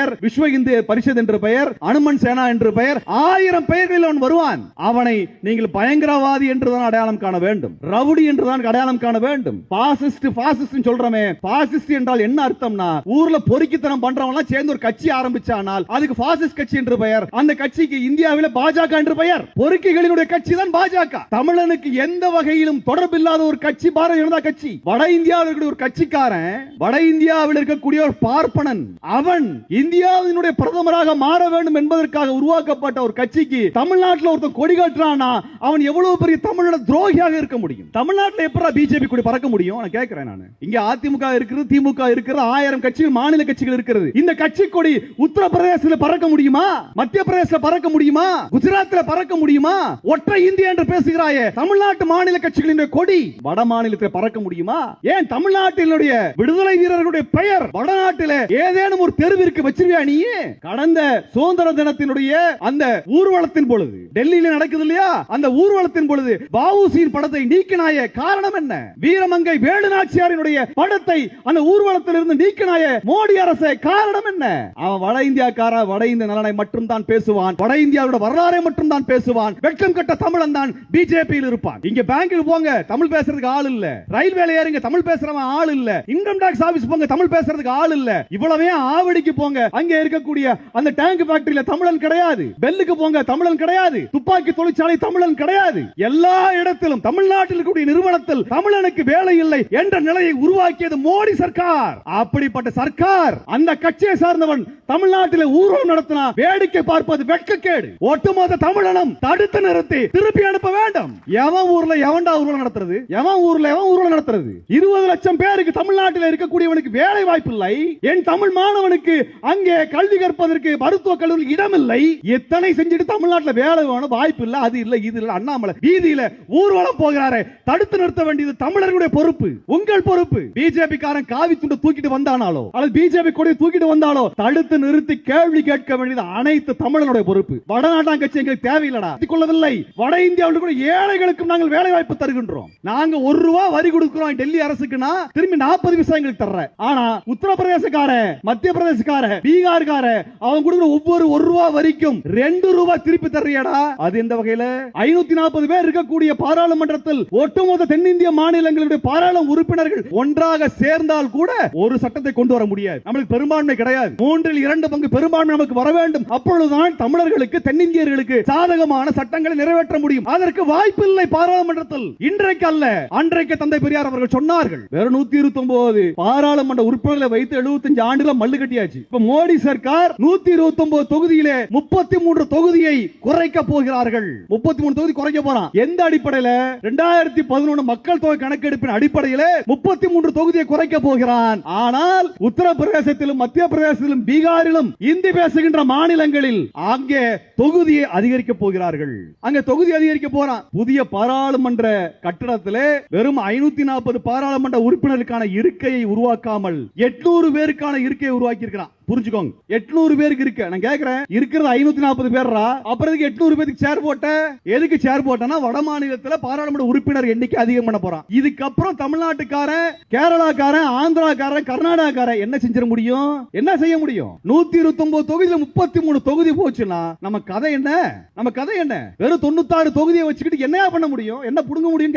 பெயர், விஸ்வ இந்து பரிஷத் என்று பெயர், அனுமன் சேனா என்று பெயர், 1000 பெயர்களில் அவன் வருவான். அவனை நீங்கள் பயங்கரவாதி என்றுதான் அடையாளம் காண வேண்டும், ரவுடி என்றுதான் அடையாளம் காண வேண்டும். பாசிஸ்ட் பாசிஸ்ட் சொல்றமே, பாசிஸ்ட் என்றால் என்ன அர்த்தம்னா, ஊர்ல பொறுக்கித்தனம் பண்றவங்க சேர்ந்து ஒரு கட்சி ஆரம்பிச்சானால் அதுக்கு பாசிஸ்ட் கட்சி என்று பெயர். அந்த கட்சிக்கு இந்தியாவில் பாஜக என்று பெயர். பொறுக்கிகளினுடைய கட்சி தான் பாஜக. தமிழனுக்கு எந்த வகையிலும் தொடர்பில்லாத ஒரு கட்சி பாரதிய ஜனதா கட்சி. வட இந்தியாவில் இருக்கக்கூடிய ஒரு கட்சிக்காரன், வட இந்தியாவில் இருக்கக்கூடிய ஒரு பார்ப்பனன், அவன் இந்தியாவினுடைய பிரதமராக மாற வேண்டும் என்பதற்காக உருவாக்கப்பட்ட ஒரு கட்சிக்கு தமிழ்நாட்டில் ஒருத்தன் கொடி காட்டுறானா அவன் எவ்வளவு பெரிய தமிழோட துரோகியாக இருக்க முடியும்? தமிழ்நாட்டில் எப்படா பிஜேபி கொடி பறக்க முடியும்? நான் கேட்கிறேன். நான் இங்க அதிமுக இருக்கிறது, திமுக இருக்கிறது, 1000 கட்சிகள், மாநில கட்சிகள் இருக்கிறது. இந்த கட்சி கொடி உத்தரப்பிரதேசத்தில் பறக்க முடியுமா? மத்திய பிரதேசத்தில் பறக்க முடியுமா? குஜராத்தில் பறக்க முடியுமா? ஒற்றை இந்தியா என்று பேசுகிறாயே, தமிழ்நாட்டு மாநில கட்சிகளின் கொடி வட மாநிலத்தில் பறக்க முடியுமா? ஏன் தமிழ்நாட்டினுடைய விடுதலை வீரர்களுடைய பெயர் வடநாட்டில் ஏதேனும் ஒரு தெருவிற்கு வச்சிருவியா நீ? கடந்த சுதந்திர தினத்தினுடைய அந்த ஊர்வலத்தின் பொழுது டெல்லியில் நடக்குது இல்லையா, அந்த ஊர்வலத்தின் பொழுது வஉசியின் படத்தை நீக்கினாய, காரணம் என்ன? வீரமங்கை வேலுநாச்சியாரினுடைய படத்தை அந்த ஊர்வலத்தில் இருந்து நீக்கினாய மோடி அரசு, காரணம் என்ன? அவன் வட இந்தியாக்கார, வட இந்திய நலனை மட்டும் தான் பேசுவான், வட இந்தியாவோட வரலாறை மட்டும் தான் பேசுவான். வெட்கம் கட்ட தமிழன் தான் பிஜேபியில் இருப்பான். இங்க பேங்க்குக்கு போங்க, தமிழ் பேசுறதுக்கு ஆள் இல்ல. ரயில்வேல ஏறுங்க, தமிழ் பேசுறவன் ஆள் இல்ல. இன்கம் டாக்ஸ் ஆபீஸ் போங்க, தமிழ் பேசுறதுக்கு ஆள் இல்ல. இவ்வளவே ஆவடிக்கு போங்க, அங்க இருக்கக்கூடிய அந்த டேங்க் ஃபேக்டரியில தமிழன் கிடையாது. பெல்லுக்கு போங்க, தமிழன் கிடையாது. துப்பாக்கி தொழிற்சாலை தமிழன் கிடையாது. எல்லா இடத்திலும் தமிழ்நாட்டில் இருக்கக்கூடிய நிறுவனத்தில் தமிழனுக்கு வேலை இல்லை என்ற நிலையை உருவாக்கியது மோடி சர்க்கார். அப்படிப்பட்ட சர்க்கார், அந்த கட்சியை சார்ந்தவன் தமிழ்நாட்டில் ஊர்வலம் நடத்தினா வேடிக்கை பார்ப்பது வெட்கக்கேடு. ஒட்டுமொத்த தமிழனும் தடுத்து நிறுத்தி திருப்பி அனுப்ப வேண்டும். எவன் ஊர்ல எவன்டா ஊர்வலம் நடத்துறது? எவன் ஊர்ல எவன் ஊர்வலம் நடத்துறது? 20 லட்சம் பேருக்கு தமிழ்நாட்டில் இருக்கக்கூடியவனுக்கு வேலை வாய்ப்பு இல்லை. என் தமிழ் மாணவனுக்கு அங்கே கல்வி கற்பதற்கு மருத்துவ கல்லூரி இடம் இல்லை. எத்தனை செஞ்சுட்டு தமிழ்நாட்டில் வேலை வேணும், வாய்ப்பு இல்ல, அது இல்ல, இது இல்ல. அண்ணாமலை வீதியில ஊர்வலம் போகிறாரே, தடுத்து நிறுத்த வேண்டியது தமிழர்களுடைய பொறுப்பு, உங்கள் பொறுப்பு. பிஜேபி காரன் காவி துண்டு தூக்கிட்டு வந்தானாலோ அல்லது பிஜேபி கொடி தூக்கிட்டு வந்தாலோ தடுத்து நிறுத்தி கேள்வி கேட்க வேண்டியது அனைத்து தமிழனுடைய பொறுப்பு. வடநாட்டான் கட்சி எங்களுக்கு தேவையில்லடா, கொள்ளவில்லை. வட இந்தியாவில் கூட ஏழைகளுக்கும் நாங்கள் வேலை வாய்ப்பு தருகின்றோம். நாங்க ₹1 வரி கொடுக்கிறோம் டெல்லி அரசுக்குனா திரும்பி 40 பைசா எங்களுக்கு தர்ற. ஆனா உத்தரப்பிரதேசக்கார, மத்திய பிரதேசக்கார, பீகார்கார அவன் கொடுக்கிற ஒவ்வொரு ₹1 வரிக்கும் ₹2 திருப்பி தர்றியடா. அது எந்த வகையில? 540 பேர் இருக்கக்கூடிய பாராளுமன்றத்தில் ஒட்டுமொத்த தென்னிந்திய மாநிலங்களுடைய பாராளுமன்ற உறுப்பினர்கள் ஒன்றாக சேர்ந்தால் கூட ஒரு சட்டத்தை கொண்டு வர முடியாது. நமக்கு பெரும்பான்மை கிடையாது. 3/2 பங்கு பெரும்பான்மை நமக்கு வர வேண்டும். அப்பொழுதுதான் தமிழர்களுக்கு, தென்னிந்தியர்களுக்கு சாதகமான சட்டங்களை நிறைவேற்ற முடியும். அதற்கு வாய்ப்பு இல்லை பாராளுமன்றத்தில். இன்றைக்கு அல்ல, அன்றைக்கு தந்தை பெரியார் அவர்கள் சொன்னார்கள். வெறும் 129 பாராளுமன்ற உறுப்பினர்களை வைத்து 75 ஆண்டுகள் மல்லு கட்டியாச்சு. இப்ப மோடி சர்க்கார் 129 தொகுதியிலே 33 தொகுதியை குறைக்க போகிறார்கள். 33 தொகுதி குறைக்க போறான். எந்த அடிப்படையில்? 2011 மக்கள் தொகை கணக்கெடுப்பின் அடிப்படையில் 33 தொகுதியை குறைக்க போகிறான். ஆனால் உத்தரப்பிரதேசத்திலும், மத்திய பிரதேசத்திலும், பீகாரிலும் இந்தி பேசுகின்ற மாநிலங்களில் அங்கே தொகுதியை அதிகரிக்க போகிறார்கள். அங்க தொகுதி அதிகரிக்க போறான். புதிய பாராளுமன்ற கட்டடத்திலே வெறும் 540 பாராளுமன்ற உறுப்பினருக்கான இருக்கையை உருவாக்காமல் 800 பேருக்கான இருக்கையை உருவாக்கி இருக்கிறான். புரிஞ்சுக்கோங்க, 800 பேருக்கு இருக்கு. நான் கேக்குறேன், இருக்கிறது 540 பேர்ரா, அப்புறம் 800 பேருக்கு சேர் போட்ட? எதுக்கு சேர் போட்டனா, வட மாநிலத்தில் பாராளுமன்ற உறுப்பினர் எண்ணிக்கை அதிகம் பண்ண போறான். இதுக்கப்புறம் தமிழ்நாட்டுக்காரன், கேரளாக்காரன், ஆந்திராக்காரன், கர்நாடகாக்காரன் என்ன செஞ்சிட முடியும்? என்ன செய்ய முடியும்? 129 தொகுதியில 33 தொகுதி போச்சுன்னா நம்ம கதை என்ன? நம்ம கதை என்ன? வெறும் 96 தொகுதியை வச்சுக்கிட்டு என்ன பண்ண முடியும்? என்ன புடுங்க முடியும்?